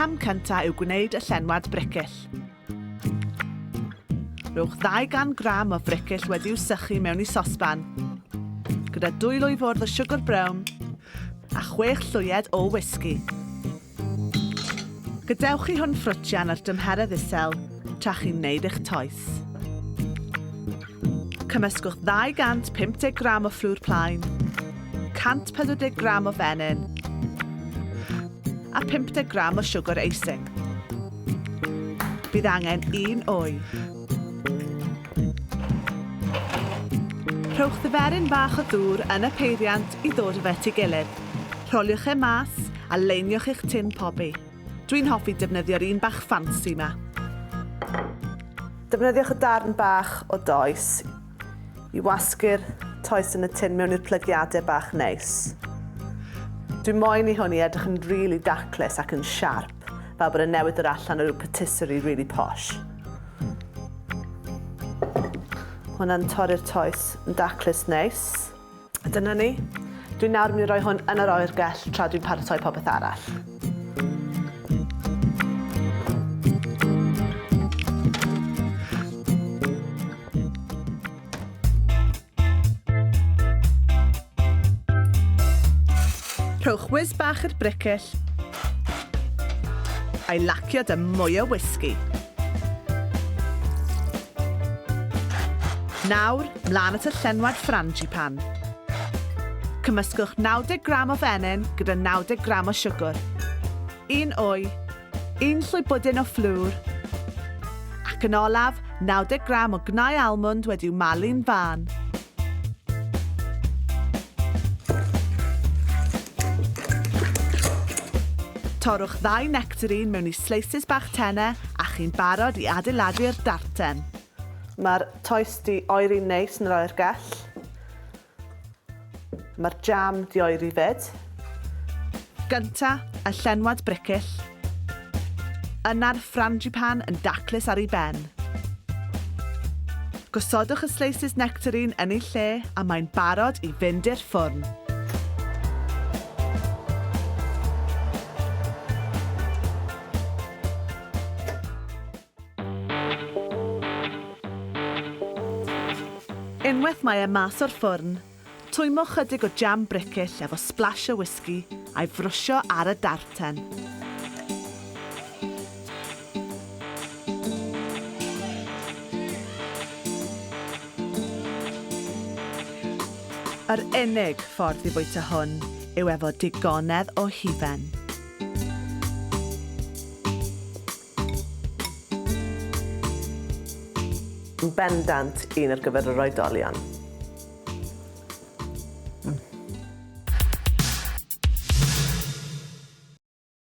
cam cyntaf yw gwneud y llenwad bricell. Rhowch 200 gram o fricell wedi'w sychu mewn i sosban, gyda 2 lwy fwrdd o siwgr brown a 6 llwyed o whisky. Gadewch chi hwn ffrwtian ar dymheredd isel tra chi'n neud eich toes. Cymysgwch 250 gram o fflwr plaen, 140 gram o fenyn a 50 gram o siwgr eising. Bydd angen 1 wy. Rhowch ddyferyn bach o ddŵr yn y peiriant i ddod â fe at ei gilydd. Rholiwch e mas a leiniwch eich tin pobi. Dwi'n hoffi defnyddio'r un bach ffansi yma. Defnyddiwch y darn bach o does i wasgu'r toes yn y tin mewn i'r plygiadau bach neis. Dwi'n moyn i hwn i edrych yn rili daclus ac yn siarp, fel bod yn newid yr allan o ryw patisserie rili posh. Hwna'n torri'r toes yn daclus neis. Dyna ni. Dwi'n nawr mynd i roi hwn yn yr oergell tra dwi'n paratoi popeth arall. Rhowch whiz bach i'r bricell a'i lacio dy mwy o whisky. Nawr, mlaen at y llenwad Frangipane. Cymysgwch 90 gram o fenyn gyda 90 gram o siwgr, 1 wy, 1 llwy bwdin o fflwr, ac yn olaf 90 gram o gnau almwnd wedi'w malu'n fan. Torrwch 2 nectarine mewn i slices bach tenne a chi'n barod i adeiladu'r darten. Mae'r toes di oeri neis yn yr oergell. Mae'r jam di oeri fyd. Gynta, y llenwad bricell. Yna'r Frangipane yn daclus ar ei ben. Gosodwch y slices nectarine yn ei lle a mae'n barod i fynd i'r ffwrn. Unwaith mae e mas o'r ffwrn, twymwch chydig o jam bricell efo splash o whisky a'i frwsio ar y darten. Yr unig ffordd i fwyta hwn yw efo digonedd o hufen. Bendant un ar gyfer yr oedolion.